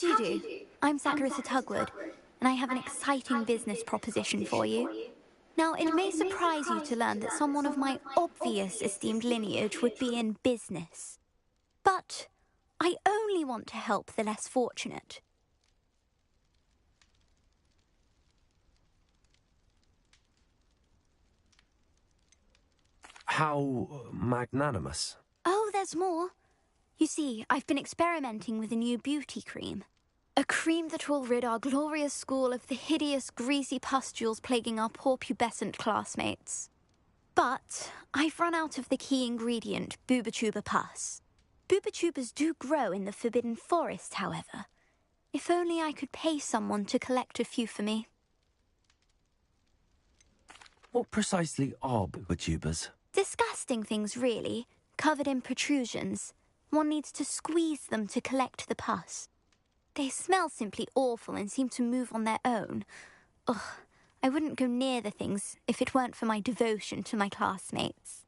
do you do? I'm Saccharissa Tugwood, and I have an exciting business proposition for you. Now, it may surprise you to learn that someone of my obvious esteemed lineage would be in business. But I only want to help the less fortunate. How magnanimous. Oh, there's more. You see, I've been experimenting with a new beauty cream. A cream that will rid our glorious school of the hideous, greasy pustules plaguing our poor pubescent classmates. But I've run out of the key ingredient, Booba-Tuba pus. Booba-Tubas do grow in the Forbidden Forest, however. If only I could pay someone to collect a few for me. What precisely are Booba-Tubas? Disgusting things, really, covered in protrusions. One needs to squeeze them to collect the pus. They smell simply awful and seem to move on their own. Ugh, I wouldn't go near the things if it weren't for my devotion to my classmates.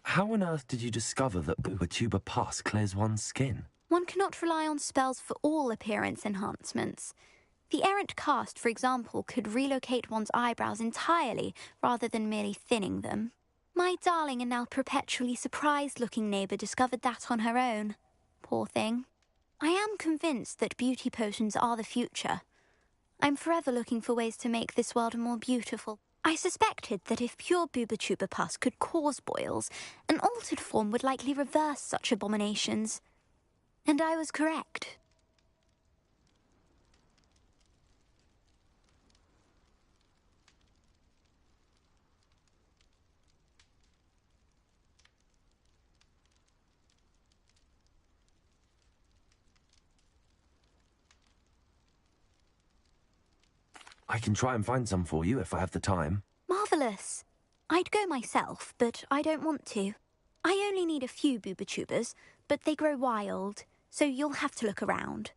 How on earth did you discover that Booba-Tuba pus clears one's skin? One cannot rely on spells for all appearance enhancements. The errant cast, for example, could relocate one's eyebrows entirely rather than merely thinning them. My darling and now perpetually surprised-looking neighbour discovered that on her own. Poor thing. I am convinced that beauty potions are the future. I'm forever looking for ways to make this world more beautiful. I suspected that if pure Booba-Tuba pus could cause boils, an altered form would likely reverse such abominations. And I was correct. I can try and find some for you if I have the time. Marvellous. I'd go myself, but I don't want to. I only need a few Booba-Tubas, but they grow wild, so you'll have to look around.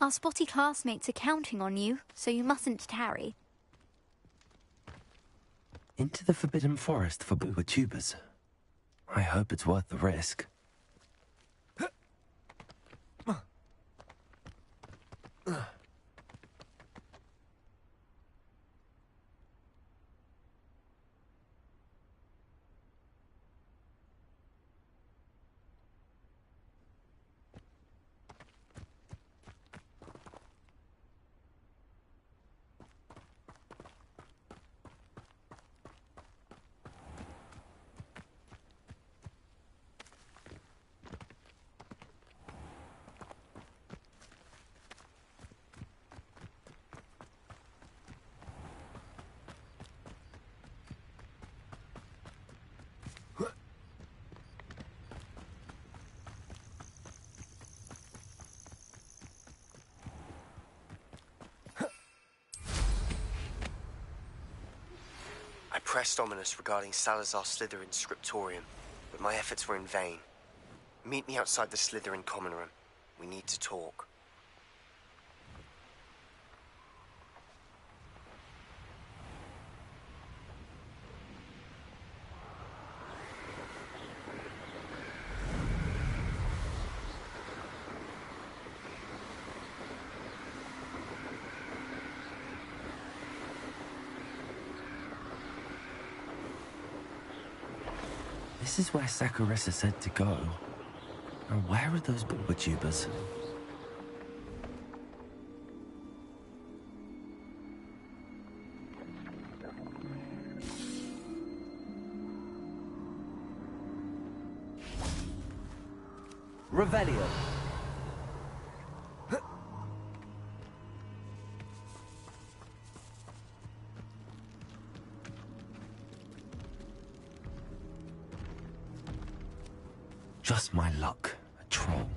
Our spotty classmates are counting on you, so you mustn't tarry. Into the Forbidden Forest for Booba-Tubas. I hope it's worth the risk. I pressed Ominous regarding Salazar Slytherin's scriptorium, but my efforts were in vain. Meet me outside the Slytherin common room. We need to talk. This is where Saccharissa said to go. Now where are those Booba-Tubas? Revelio. Just my luck. A troll.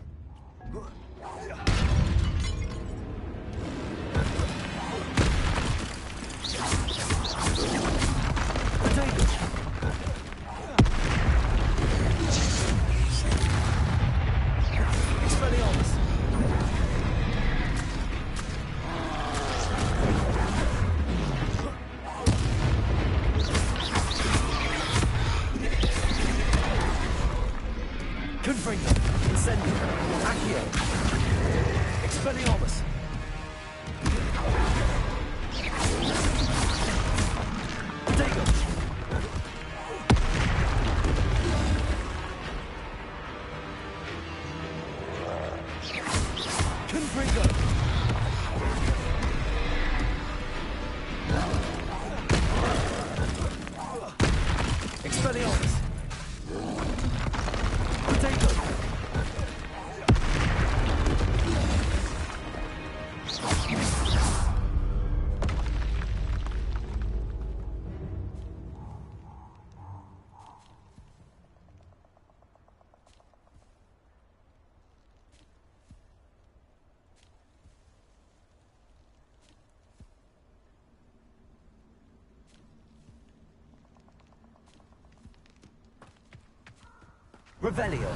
Confringo, Incendio, Accio, Expelliarmus. Dago. Confringo. Expelliarmus. Revelio.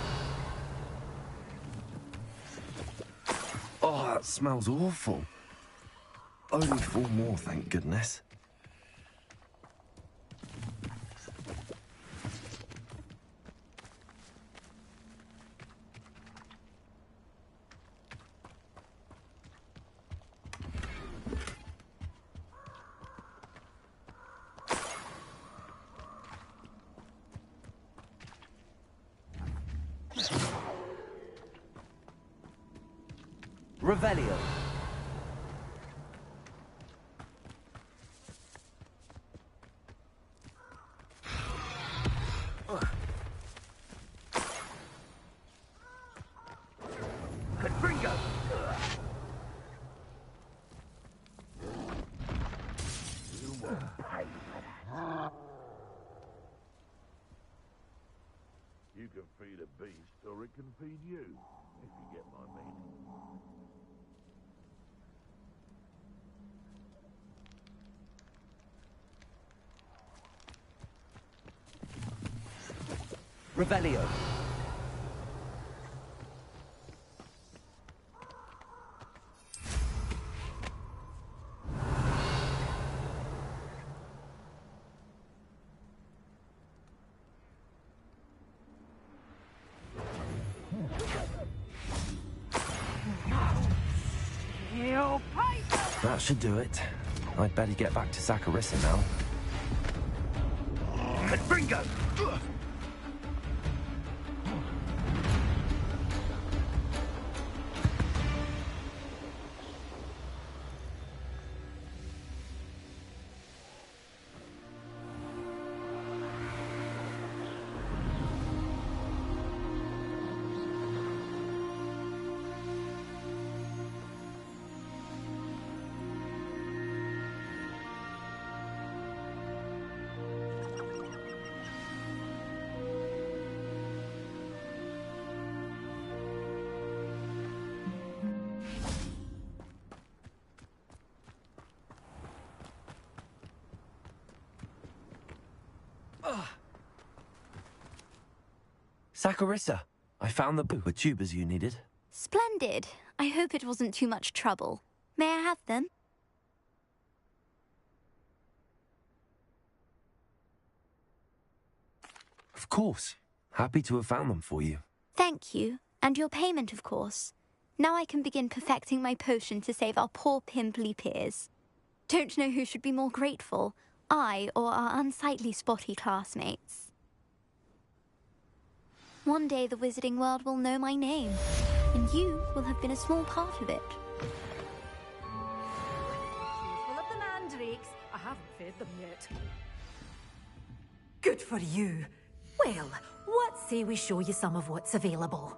Oh, that smells awful. Only 4 more, thank goodness. Revelio. Confringo. You can feed a beast, or it can feed you, if you get my meaning. Revelio. That should do it. I'd better get back to Saccharissa now. Confringo! Saccharissa, I found the Buba tubers you needed. Splendid. I hope it wasn't too much trouble. May I have them? Of course. Happy to have found them for you. Thank you. And your payment, of course. Now I can begin perfecting my potion to save our poor pimply peers. Don't know who should be more grateful, I or our unsightly spotty classmates. One day the wizarding world will know my name, and you will have been a small part of it. Full of the mandrakes. I haven't fed them yet. Good for you. Well, what say we show you some of what's available?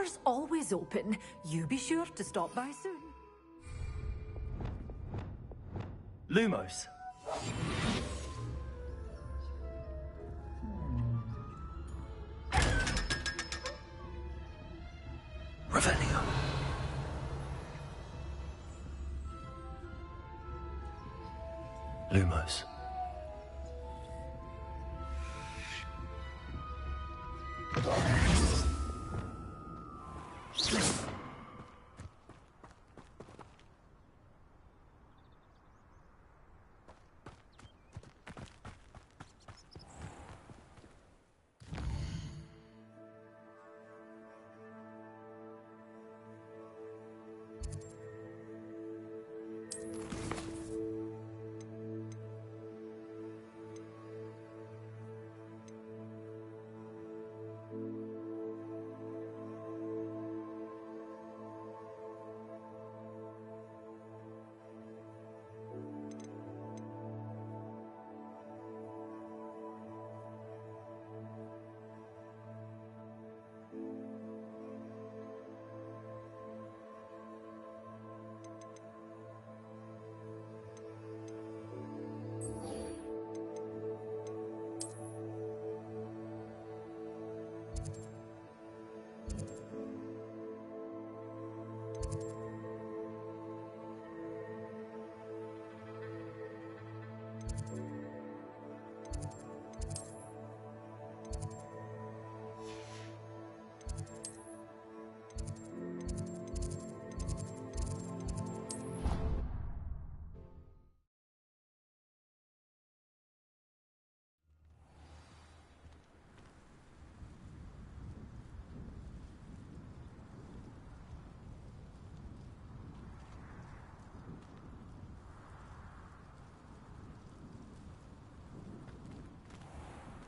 door's always open. You be sure to stop by soon. Lumos. Revelio. Lumos.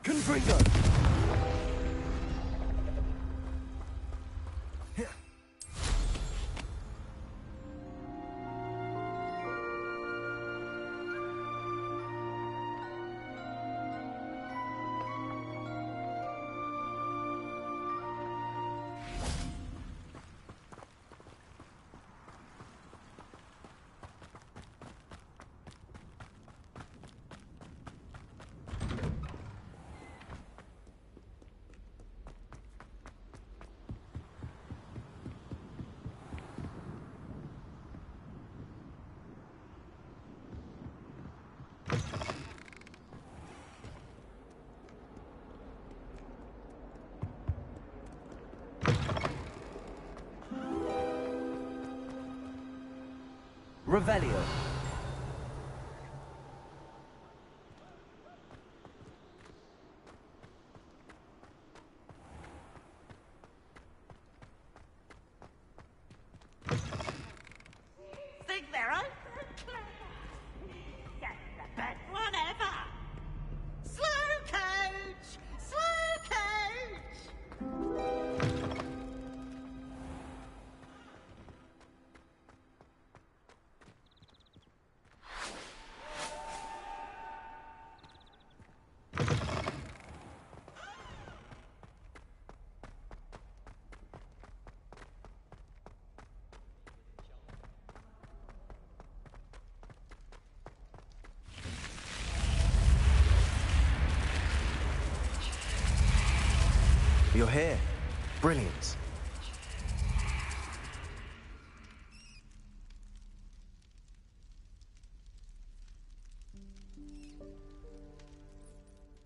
Confringo! Revelio. Think they're open? Get the best one ever! Slow coach! Slow coach! You're here. Brilliant.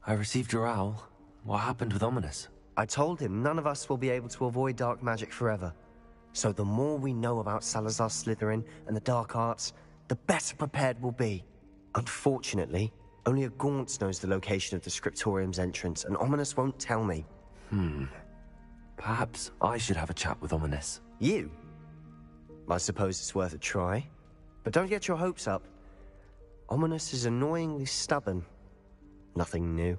I received your owl. What happened with Ominous? I told him none of us will be able to avoid dark magic forever. So the more we know about Salazar Slytherin and the dark arts, the better prepared we'll be. Unfortunately, only a Gaunt knows the location of the Scriptorium's entrance, and Ominous won't tell me. Perhaps I should have a chat with Ominous. You? I suppose it's worth a try. But don't get your hopes up. Ominous is annoyingly stubborn. Nothing new.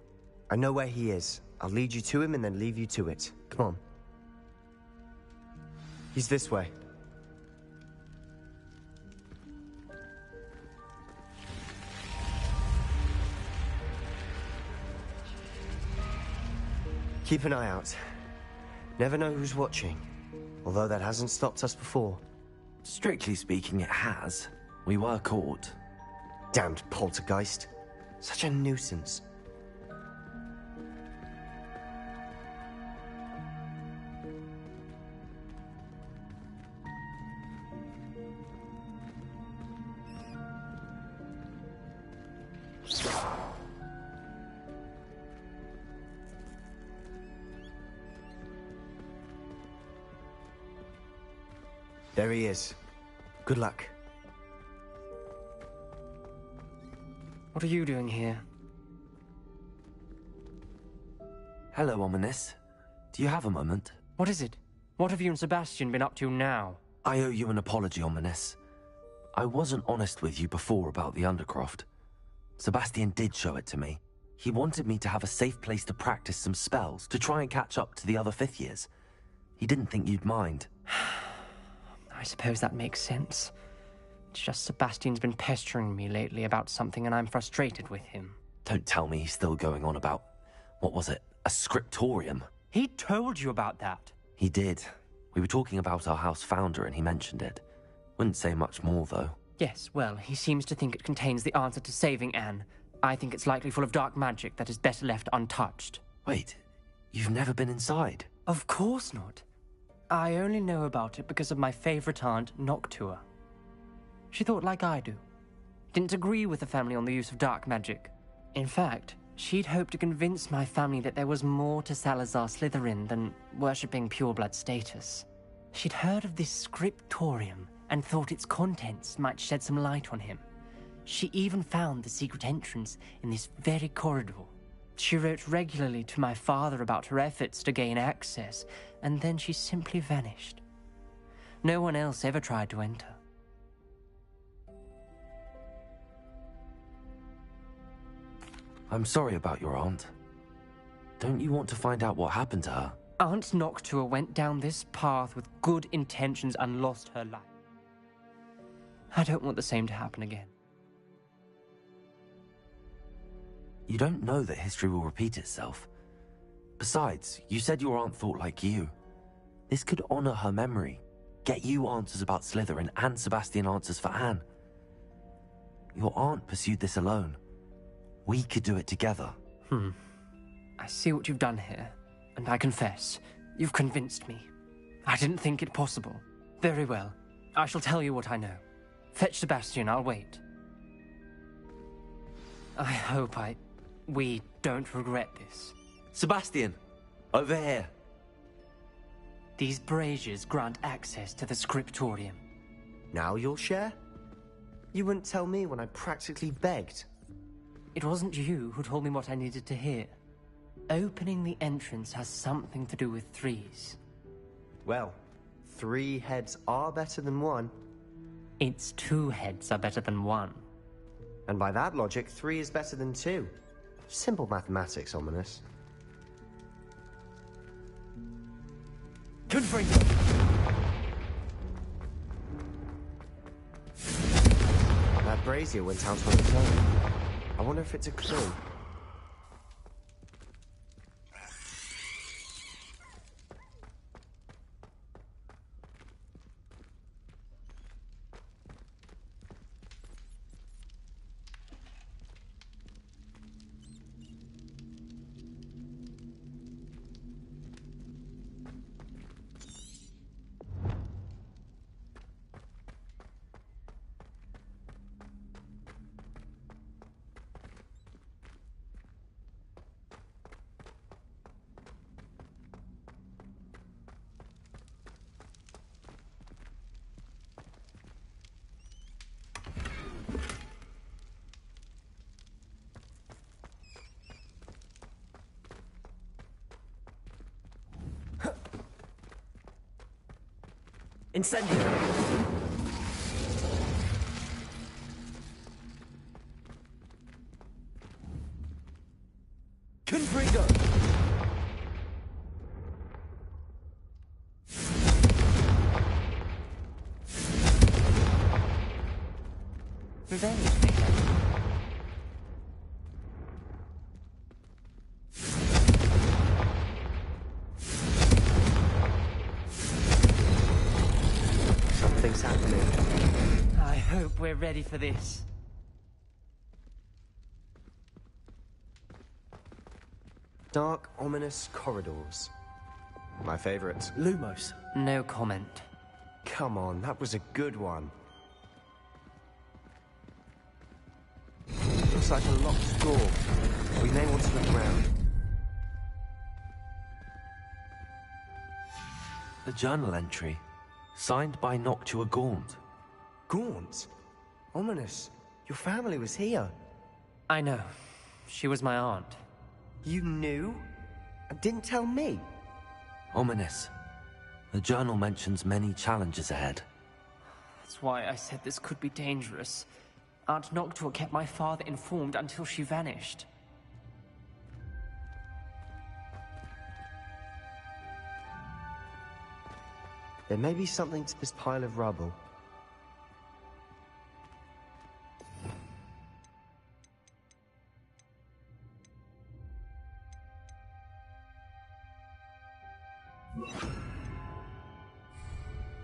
I know where he is. I'll lead you to him and then leave you to it. Come on. He's this way. Keep an eye out. Never know who's watching. Although that hasn't stopped us before. Strictly speaking, it has. We were caught. Damned poltergeist. Such a nuisance. There he is. Good luck. What are you doing here? Hello, Ominous. Do you have a moment? What is it? What have you and Sebastian been up to now? I owe you an apology, Ominous. I wasn't honest with you before about the Undercroft. Sebastian did show it to me. He wanted me to have a safe place to practice some spells, to try and catch up to the other 5th years. He didn't think you'd mind. I suppose that makes sense. It's just Sebastian's been pestering me lately about something and I'm frustrated with him. Don't tell me he's still going on about, what was it, a scriptorium? He told you about that. He did. We were talking about our house founder and he mentioned it. Wouldn't say much more, though. Yes, well, he seems to think it contains the answer to saving Anne. I think it's likely full of dark magic that is better left untouched. Wait, you've never been inside? Of course not. I only know about it because of my favorite aunt, Noctua. She thought like I do. Didn't agree with the family on the use of dark magic. In fact, she'd hoped to convince my family that there was more to Salazar Slytherin than worshipping pureblood status. She'd heard of this scriptorium and thought its contents might shed some light on him. She even found the secret entrance in this very corridor. She wrote regularly to my father about her efforts to gain access, and then she simply vanished. No one else ever tried to enter. I'm sorry about your aunt. Don't you want to find out what happened to her? Aunt Noctua went down this path with good intentions and lost her life. I don't want the same to happen again. You don't know that history will repeat itself. Besides, you said your aunt thought like you. This could honor her memory, get you answers about Slytherin and Sebastian answers for Anne. Your aunt pursued this alone. We could do it together. I see what you've done here, and I confess, you've convinced me. I didn't think it possible. Very well, I shall tell you what I know. Fetch Sebastian, I'll wait. I hope we don't regret this. Sebastian! Over here! These braziers grant access to the scriptorium. Now you'll share? You wouldn't tell me when I practically begged. It wasn't you who told me what I needed to hear. Opening the entrance has something to do with threes. Well, 3 heads are better than 1. Its 2 heads are better than 1. And by that logic, 3 is better than 2. Simple mathematics, Ominous. Confringo! That brazier went out on its own. I wonder if it's a clue. Incendio! Confringo! Revenge. Something's happening. I hope we're ready for this. Dark, ominous corridors. My favorite. Lumos. No comment. Come on, that was a good one. Looks like a locked door. We may want to look around. A journal entry, signed by Noctua Gaunt. Gaunt? Ominous. Your family was here. I know. She was my aunt. You knew? And didn't tell me? Ominous. The journal mentions many challenges ahead. That's why I said this could be dangerous. Aunt Noctua kept my father informed until she vanished. There may be something to this pile of rubble.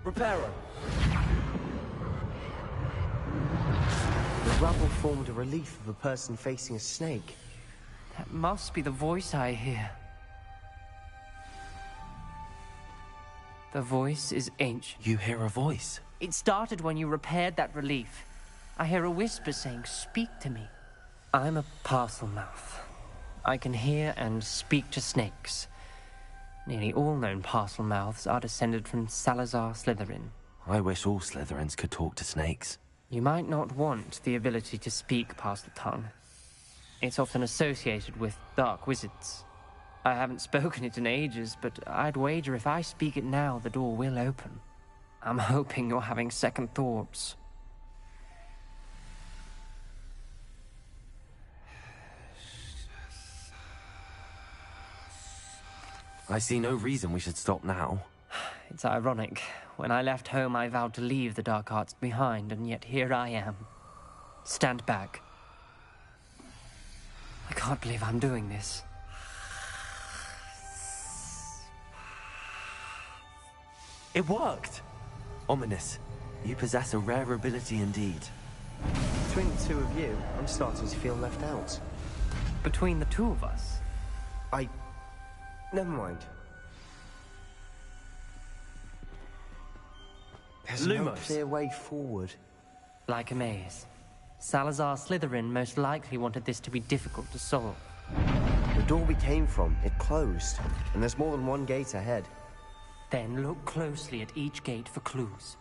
Reparo. The rubble formed a relief of a person facing a snake. That must be the voice I hear. The voice is ancient. You hear a voice? It started when you repaired that relief. I hear a whisper saying, "Speak to me." I'm a parcel mouth. I can hear and speak to snakes. Nearly all known parcel mouths are descended from Salazar Slytherin. I wish all Slytherins could talk to snakes. You might not want the ability to speak parcel tongue. It's often associated with dark wizards. I haven't spoken it in ages, but I'd wager if I speak it now, the door will open. I'm hoping you're having second thoughts. I see no reason we should stop now. It's ironic. When I left home, I vowed to leave the dark arts behind, and yet here I am. Stand back. I can't believe I'm doing this. It worked! Ominous. You possess a rare ability indeed. Between the two of you, I'm starting to feel left out. Between the two of us? Never mind. There's no Lumos. clear way forward. Like a maze. Salazar Slytherin most likely wanted this to be difficult to solve. The door we came from, it closed. And there's more than one gate ahead. Then look closely at each gate for clues.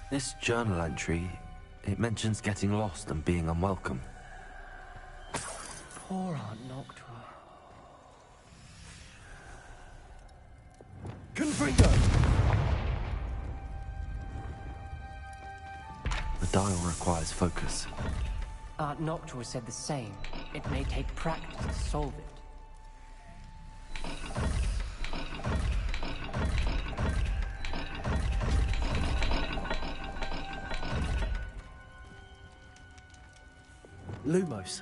This journal entry, it mentions getting lost and being unwelcome. Poor Aunt Noctua. Confringo! The dial requires focus. Aunt Noctua said the same. It may take practice to solve it. Lumos.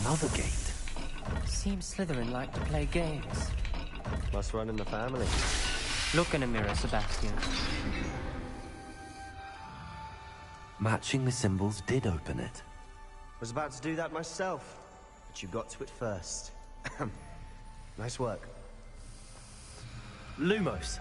Another gate. Seems Slytherin like to play games. Must run in the family. Look in a mirror, Sebastian. Matching the symbols did open it. Was about to do that myself, but you got to it first. Nice work. Lumos.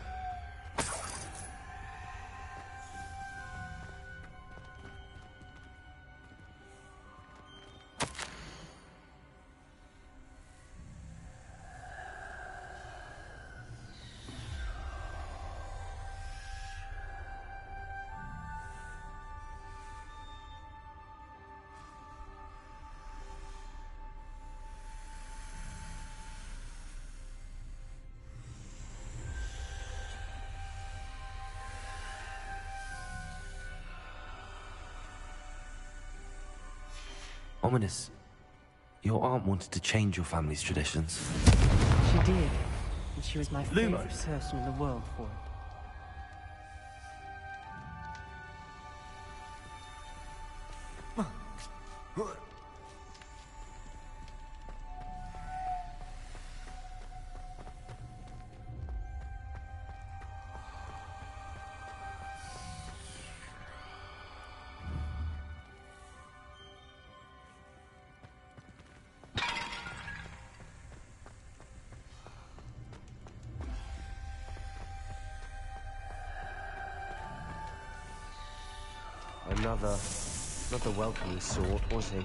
Ominous. Your aunt wanted to change your family's traditions. She did, and she was my favorite person in the world for it. Not the welcoming sort, was he?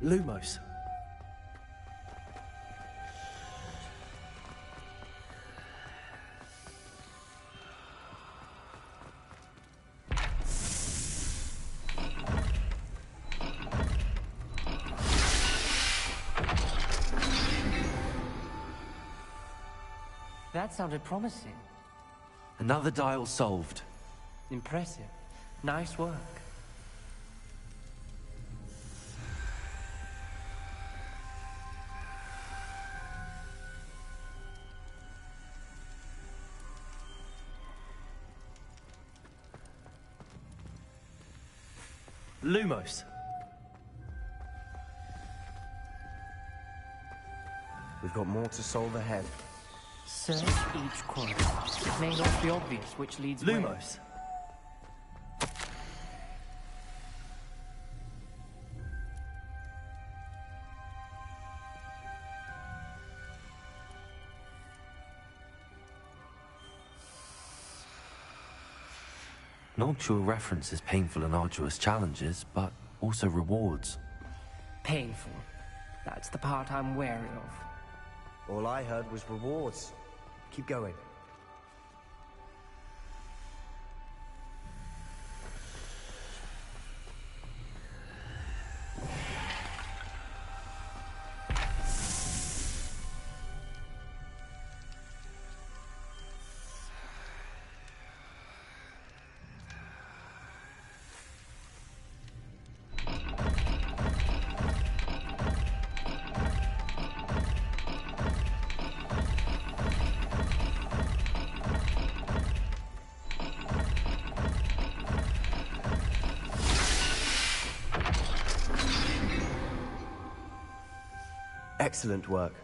Lumos. That sounded promising. Another dial solved. Impressive. Nice work. Lumos. We've got more to solve ahead. Search each corner. It may not be obvious which leads where. Lumos. Noctua references painful and arduous challenges, but also rewards. Painful. That's the part I'm wary of. All I heard was rewards. Keep going. Excellent work.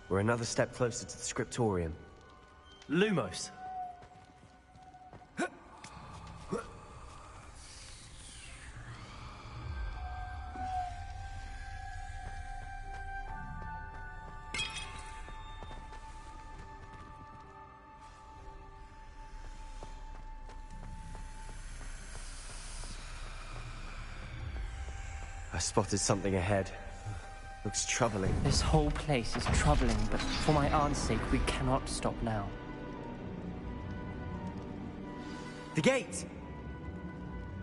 We're another step closer to the scriptorium. Lumos. I spotted something ahead. Looks troubling. This whole place is troubling, but for my aunt's sake, we cannot stop now. The gate!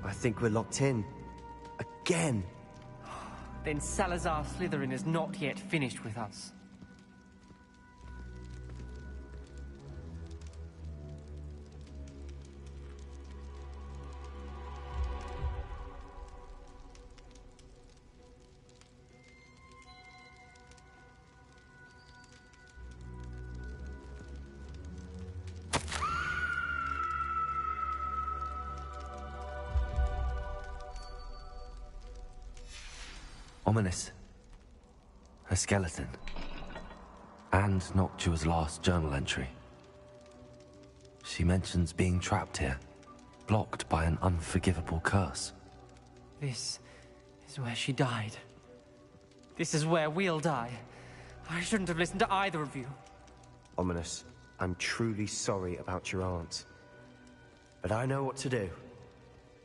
I think we're locked in. Again. Then Salazar Slytherin is not yet finished with us. Ominous. A skeleton. And Noctua's last journal entry. She mentions being trapped here, blocked by an unforgivable curse. This is where she died. This is where we'll die. I shouldn't have listened to either of you. Ominous, I'm truly sorry about your aunt. But I know what to do.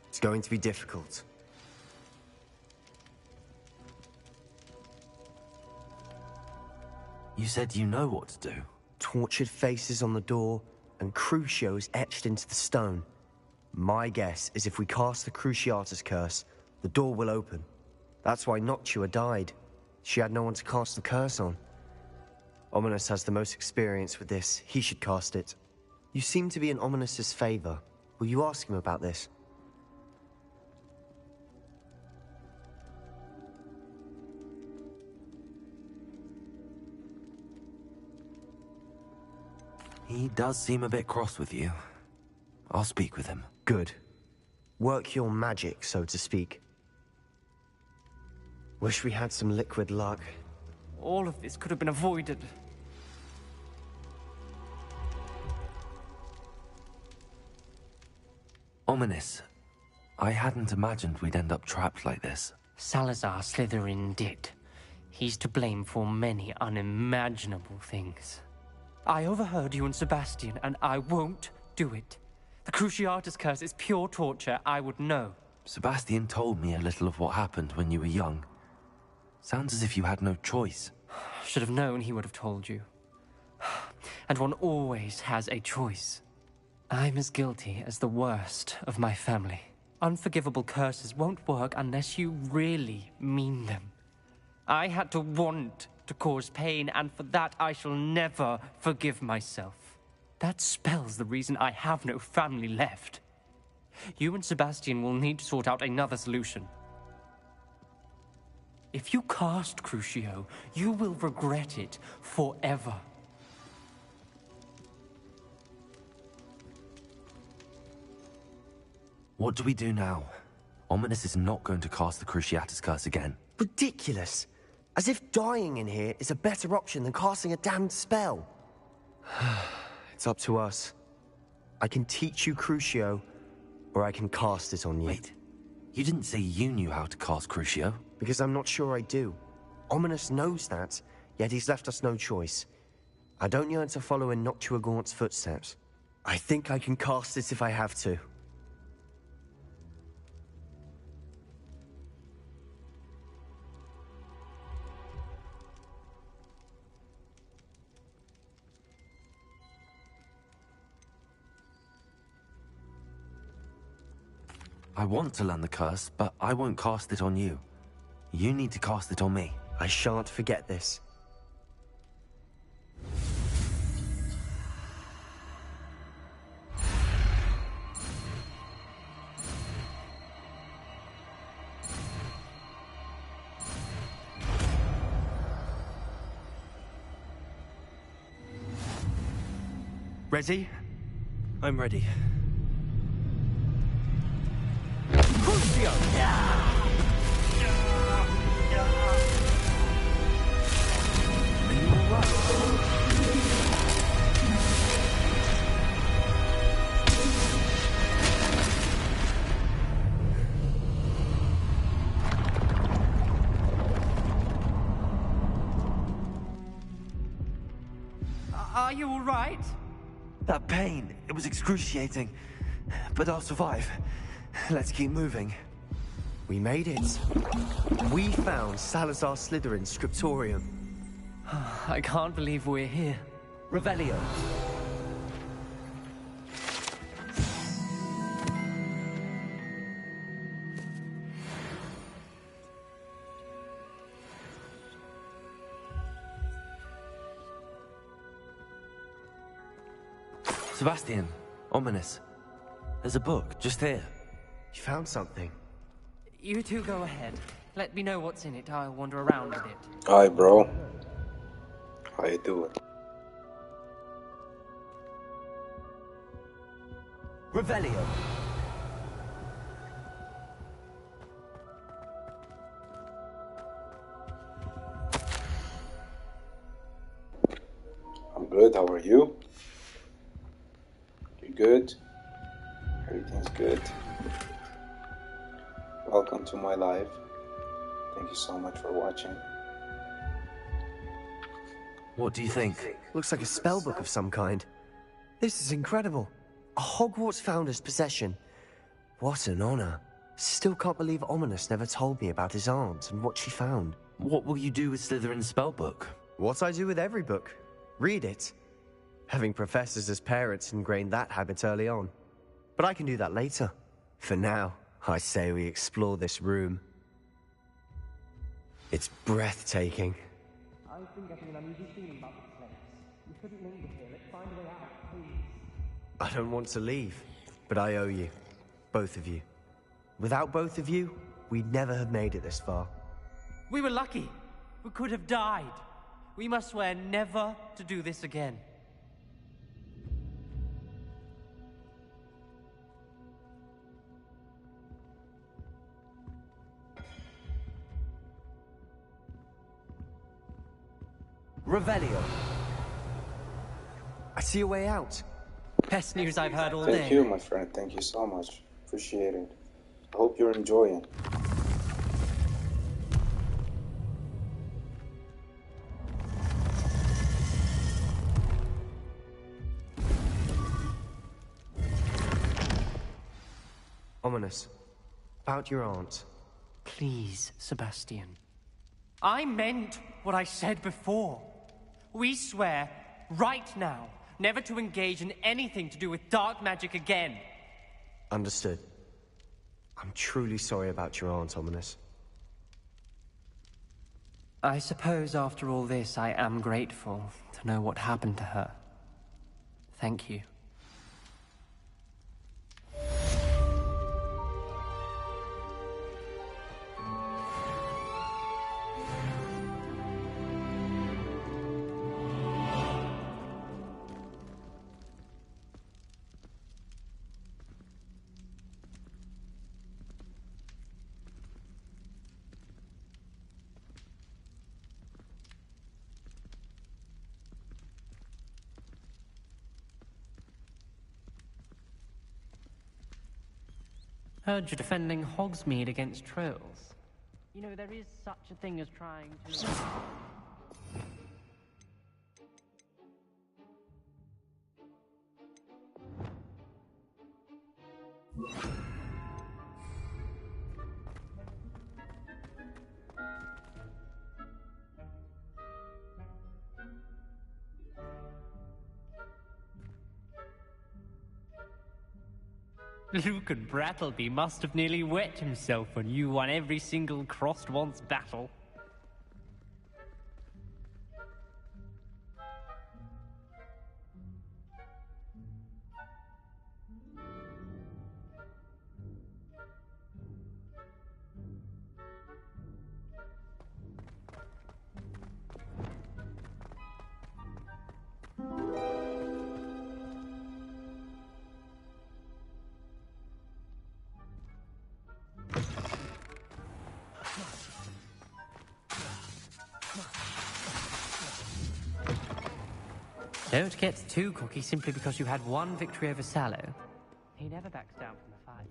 It's going to be difficult. You said you know what to do. Tortured faces on the door, and Crucio is etched into the stone. My guess is if we cast the Cruciatus curse, the door will open. That's why Noctua died. She had no one to cast the curse on. Ominous has the most experience with this. He should cast it. You seem to be in Ominous's favor. Will you ask him about this? He does seem a bit cross with you. I'll speak with him. Good. Work your magic, so to speak. Wish we had some liquid luck. All of this could have been avoided. Ominous. I hadn't imagined we'd end up trapped like this. Salazar Slytherin did. He's to blame for many unimaginable things. I overheard you and Sebastian, and I won't do it. The Cruciatus curse is pure torture, I would know. Sebastian told me a little of what happened when you were young. Sounds as if you had no choice. Should have known he would have told you. And one always has a choice. I'm as guilty as the worst of my family. Unforgivable curses won't work unless you really mean them. I had to want to cause pain, and for that I shall never forgive myself. That spells the reason I have no family left. You and Sebastian will need to sort out another solution. If you cast Crucio, you will regret it forever. What do we do now? Ominous is not going to cast the Cruciatus curse again. Ridiculous! As if dying in here is a better option than casting a damned spell. It's up to us. I can teach you Crucio, or I can cast it on you. Wait, you didn't say you knew how to cast Crucio? Because I'm not sure I do. Ominous knows that, yet he's left us no choice. I don't yearn to follow in Noctua Gaunt's footsteps. I think I can cast it if I have to. I want to learn the curse, but I won't cast it on you. You need to cast it on me. I shan't forget this. Ready? I'm ready. Are you all right? That pain, it was excruciating. But I'll survive. Let's keep moving. We made it. We found Salazar Slytherin's scriptorium. I can't believe we're here. Revelio. Sebastian, Ominous. There's a book, just here. You found something. You two go ahead. Let me know what's in it. I'll wander around a bit. Hi, bro. How you doing? Revelio. You good? Everything's good. Welcome to my live. Thank you so much for watching. What do you think? Looks like a spellbook of some kind. This is incredible. A Hogwarts founder's possession. What an honor. Still can't believe Ominous never told me about his aunt and what she found. What will you do with Slytherin's spellbook? What I do with every book. Read it. Having professors as parents ingrained that habit early on. But I can do that later. For now, I say we explore this room. It's breathtaking. I've been getting an uneasy feeling about this place. You shouldn't linger here. Let's find a way out, please. I don't want to leave, but I owe you. Both of you. Without both of you, we'd never have made it this far. We were lucky. We could have died. We must swear never to do this again. Revelio. I see a way out. Best news I've heard all Thank day. you, my friend. Thank you so much. Appreciate it. I hope you're enjoying. Ominous. About your aunt. Please, Sebastian. I meant what I said before. We swear, right now, never to engage in anything to do with dark magic again. Understood. I'm truly sorry about your aunt, Ominous. I suppose after all this, I am grateful to know what happened to her. Thank you. Heard you're defending Hogsmeade against trolls. You know, there is such a thing as trying to... Luke and Brattleby must have nearly wet himself when you won every single crossed once battle. Don't get too cocky simply because you had one victory over Sallow. He never backs down from a fight.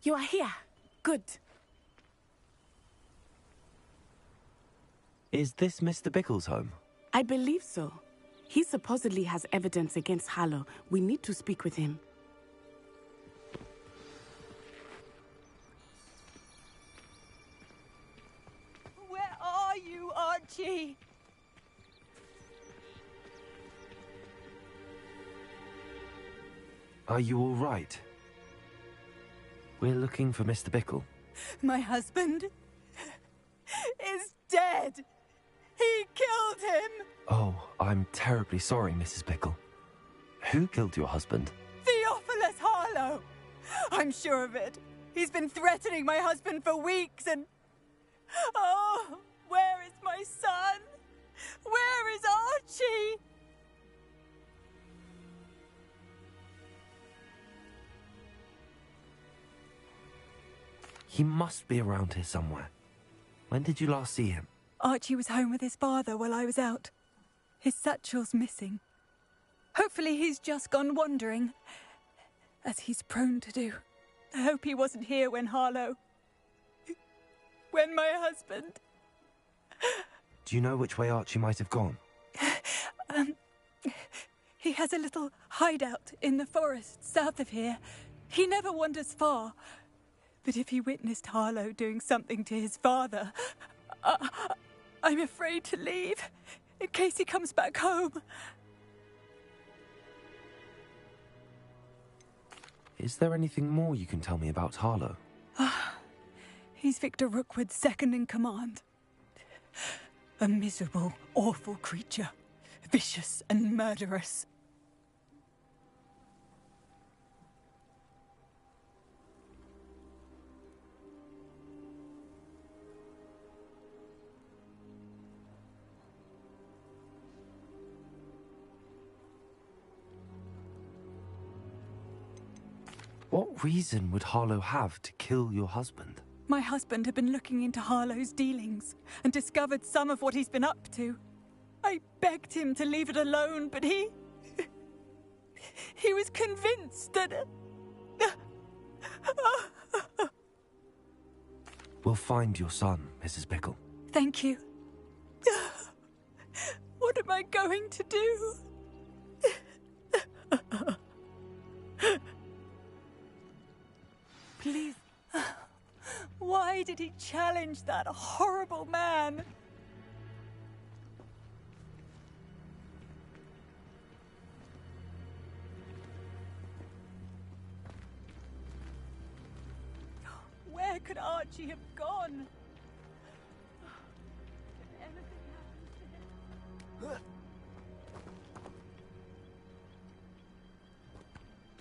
You are here. Good. Is this Mr. Bickle's home? I believe so. He supposedly has evidence against Harlow. We need to speak with him. Where are you, Archie? Are you all right? We're looking for Mr. Bickle. My husband is dead. He killed him. Oh, I'm terribly sorry, Mrs. Bickle. Who killed your husband? Theophilus Harlow. I'm sure of it. He's been threatening my husband for weeks and... Oh, where is my son? Where is Archie? He must be around here somewhere. When did you last see him? Archie was home with his father while I was out. His satchel's missing. Hopefully he's just gone wandering, as he's prone to do. I hope he wasn't here when Harlow... when my husband... Do you know which way Archie might have gone? He has a little hideout in the forest south of here. He never wanders far. But if he witnessed Harlow doing something to his father, I'm afraid to leave, in case he comes back home. Is there anything more you can tell me about Harlow? He's Victor Rookwood's second in command. A miserable, awful creature. Vicious and murderous. What reason would Harlow have to kill your husband? My husband had been looking into Harlow's dealings and discovered some of what he's been up to. I begged him to leave it alone, but he was convinced that... We'll find your son, Mrs. Bickle. Thank you. What am I going to do? Please. Why did he challenge that horrible man? Where could Archie have gone? Did anything happen to him?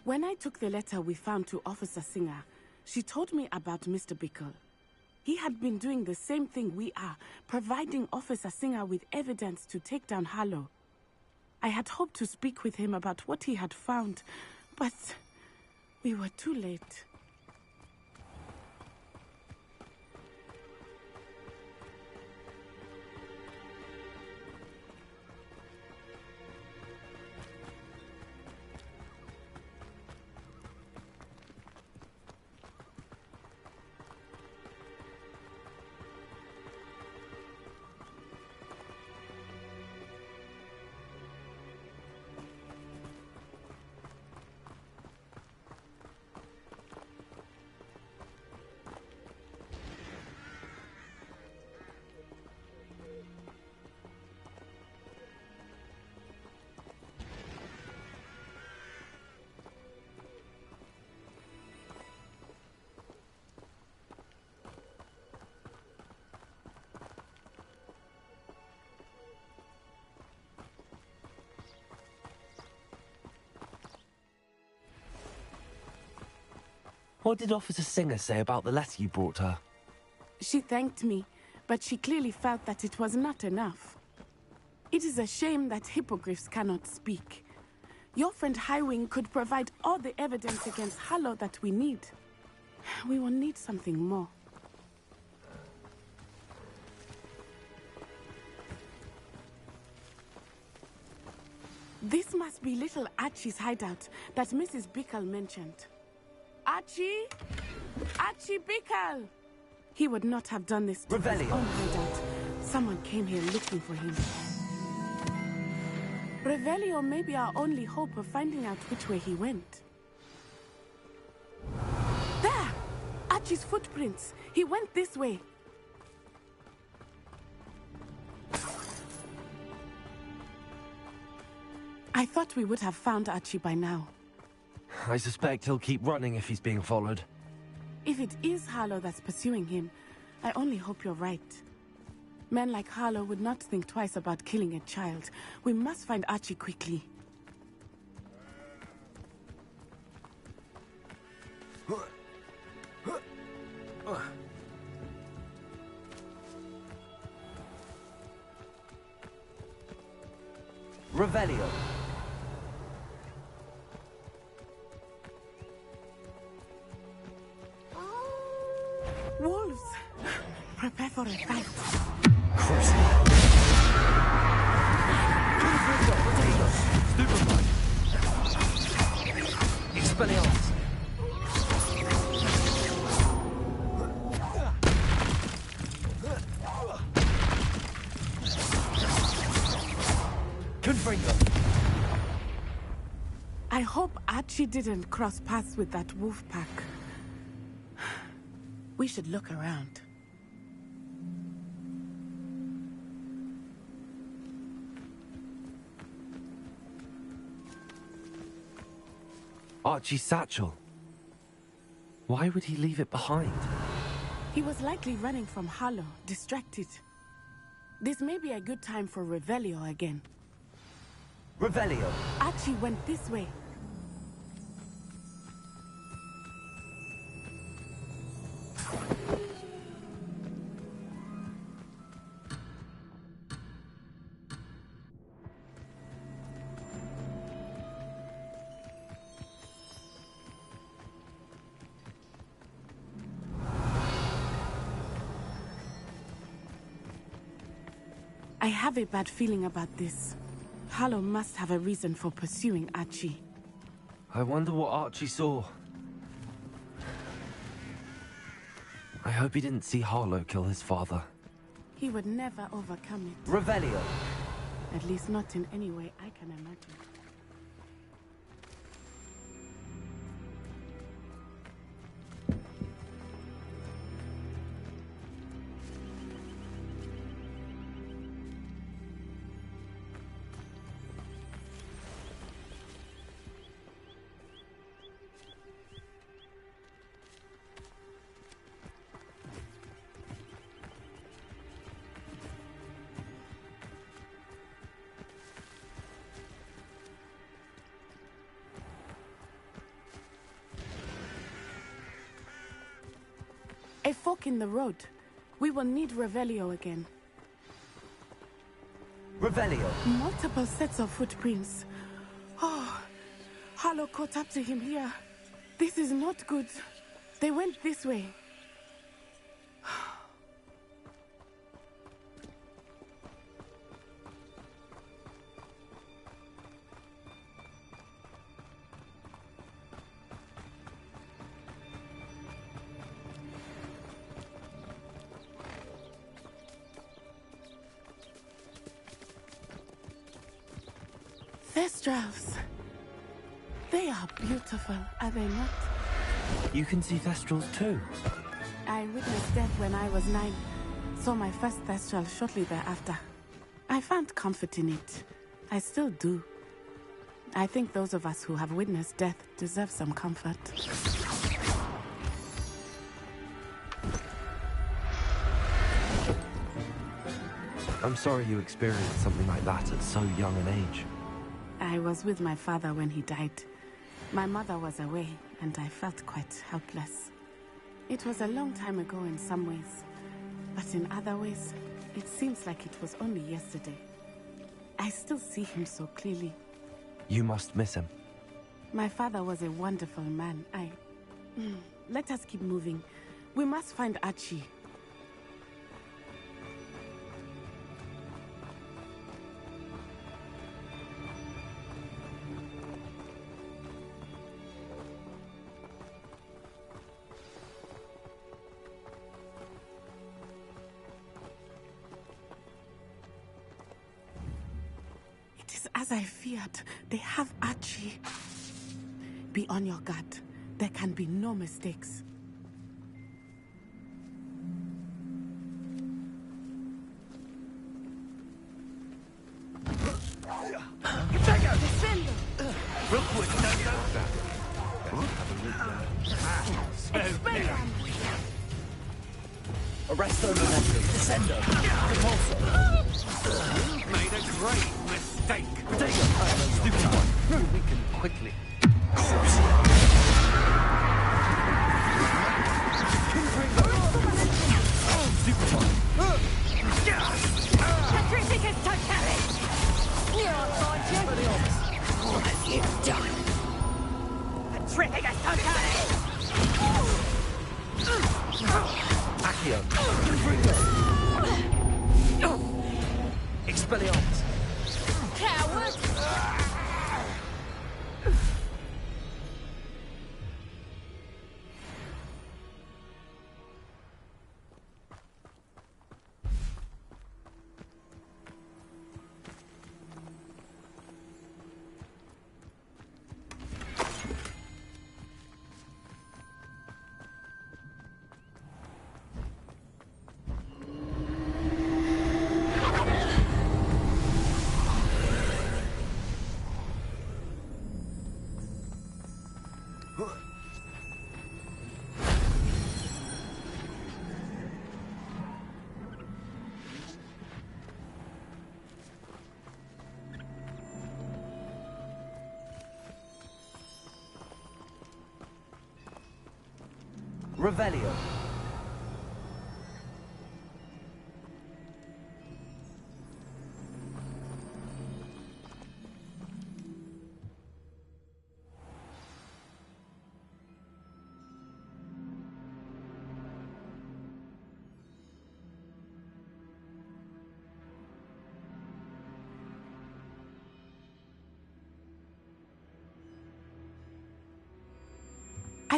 When I took the letter we found to Officer Singer, she told me about Mr. Bickle. He had been doing the same thing we are, providing Officer Singer with evidence to take down Harlow. I had hoped to speak with him about what he had found, but we were too late. What did Officer Singer say about the letter you brought her? She thanked me, but she clearly felt that it was not enough. It is a shame that hippogriffs cannot speak. Your friend Highwing could provide all the evidence against Harlow that we need. We will need something more. This must be little Archie's hideout that Mrs. Bickle mentioned. Archie? Archie Bickle! He would not have done this to his own hideout. Someone came here looking for him. Revelio may be our only hope of finding out which way he went. There! Archie's footprints. He went this way. I thought we would have found Archie by now. I suspect he'll keep running if he's being followed. If it is Harlow that's pursuing him, I only hope you're right. Men like Harlow would not think twice about killing a child. We must find Archie quickly. Revelio. Wolves! Prepare for a fight. CRUCIO. Expelliarmus. Confringo. I hope Archie didn't cross paths with that wolf pack. We should look around. Archie's satchel. Why would he leave it behind? He was likely running from Harlow, distracted. This may be a good time for Revelio again. Revelio. Archie went this way. I have a bad feeling about this. Harlow must have a reason for pursuing Archie. I wonder what Archie saw. I hope he didn't see Harlow kill his father. He would never overcome it. Revelio. At least not in any way I can imagine. A fork in the road. We will need Revelio again. Revelio. Multiple sets of footprints. Oh, Harlow caught up to him here. This is not good. They went this way. Thestrals. They are beautiful, are they not? You can see Thestrals too. I witnessed death when I was 9. Saw my first Thestral shortly thereafter. I found comfort in it. I still do. I think those of us who have witnessed death deserve some comfort. I'm sorry you experienced something like that at so young an age. I was with my father when he died. My mother was away, and I felt quite helpless. It was a long time ago in some ways, but in other ways, it seems like it was only yesterday. I still see him so clearly. You must miss him. My father was a wonderful man. Let us keep moving. We must find Archie. As I feared, they have Archie. Be on your guard. There can be no mistakes. Real quick, Arresto momentum. Descendo. Repulso. You've made a great mistake. Stupid one. We can quickly. Stupid one. Petrificus Totally! You're on board, you! What have you done? Petrificus Totally! Accio. Expelliarmus. Coward! Revelio.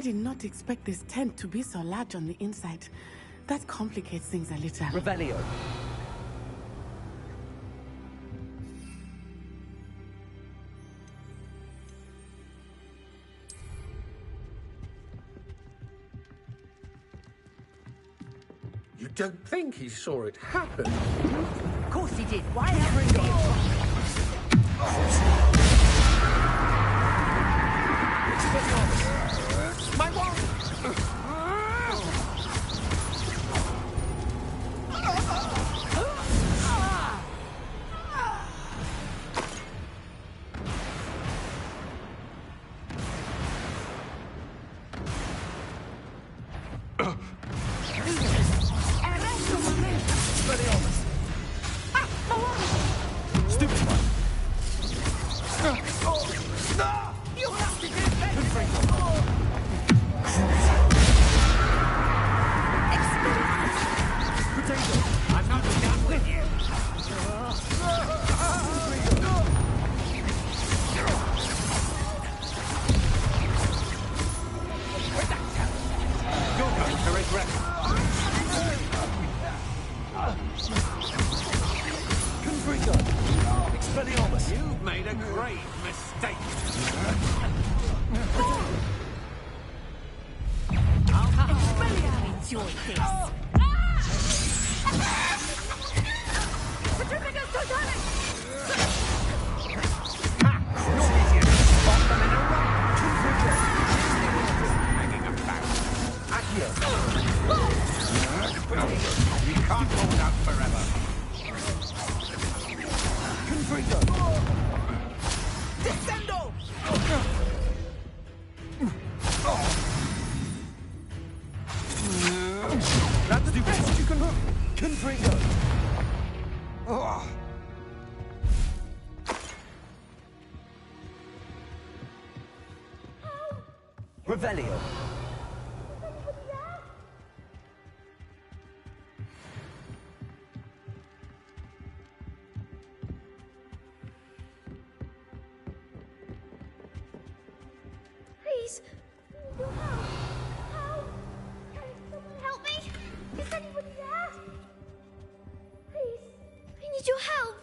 I did not expect this tent to be so large on the inside. That complicates things a little. Revelio. You don't think he saw it happen? Of course he did. Why ever he My wand! Stupid one. You have to defend I'm not done with you. You're going to regret it. Confringo. Expelliarmus. You've made a great mistake. enjoy this? Petrificus Totally! You're easier to spot than in a run. Hanging about. You can't hold out forever. Confringo. Descendo! That's the best you can hook. Confringo. Revelio. Please, your help. Help! Can someone help me? Is anybody there? Please, I need your help.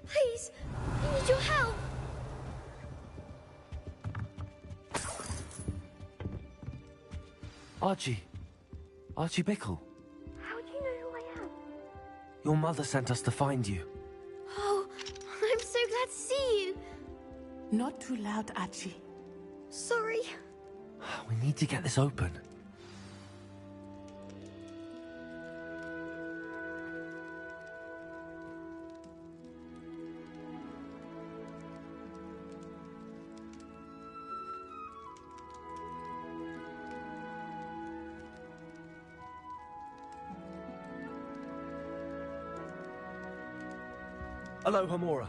Please, I need need your help. Archie. Archie Bickle. How do you know who I am? Your mother sent us to find you. Oh, I'm so glad to see you. Not too loud, Archie. Sorry. We need to get this open. Hello, Hamura.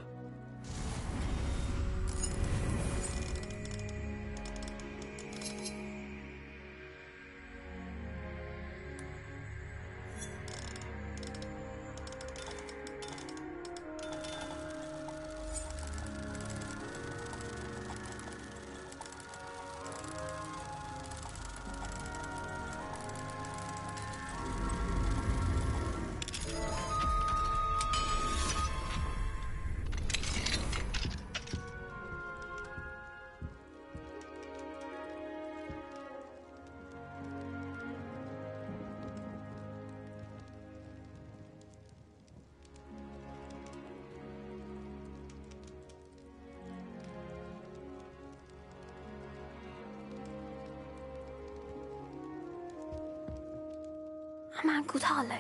A man called Harlow.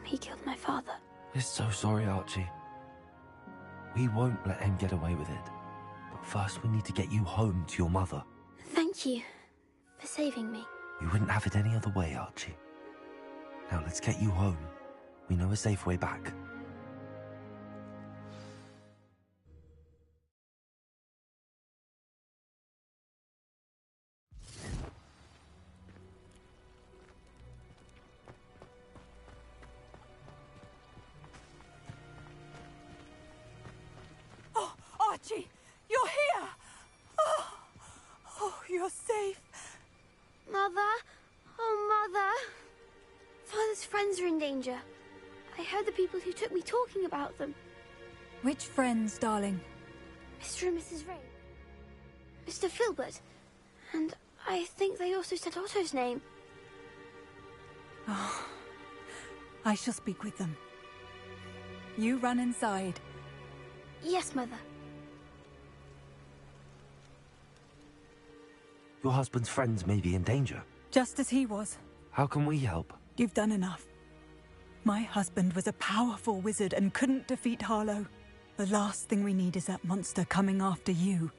He killed my father. We're so sorry, Archie. We won't let him get away with it. But first we need to get you home to your mother. Thank you for saving me. We wouldn't have it any other way, Archie. Now let's get you home. We know a safe way back. Oh, Archie, you're here! Oh, you're safe. Mother? Oh, Mother. Father's friends are in danger. I heard the people who took me talking about them. Which friends, darling? Mr. and Mrs. Ray. Mr. Filbert. And I think they also said Otto's name. Oh, I shall speak with them. You run inside. Yes, Mother. Your husband's friends may be in danger. Just as he was. How can we help? You've done enough. My husband was a powerful wizard and couldn't defeat Harlow. The last thing we need is that monster coming after you.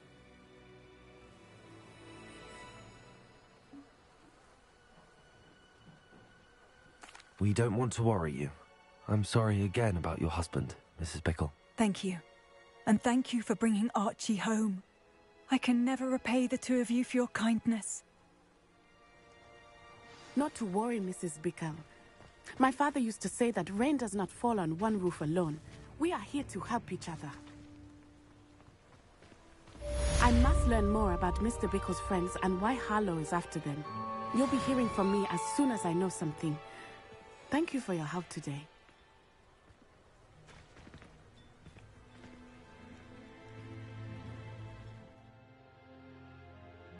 We don't want to worry you. I'm sorry again about your husband, Mrs. Bickle. Thank you. And thank you for bringing Archie home. I can never repay the two of you for your kindness. Not to worry, Mrs. Bickle. My father used to say that rain does not fall on one roof alone. We are here to help each other. I must learn more about Mr. Bickle's friends and why Harlow is after them. You'll be hearing from me as soon as I know something. Thank you for your help today.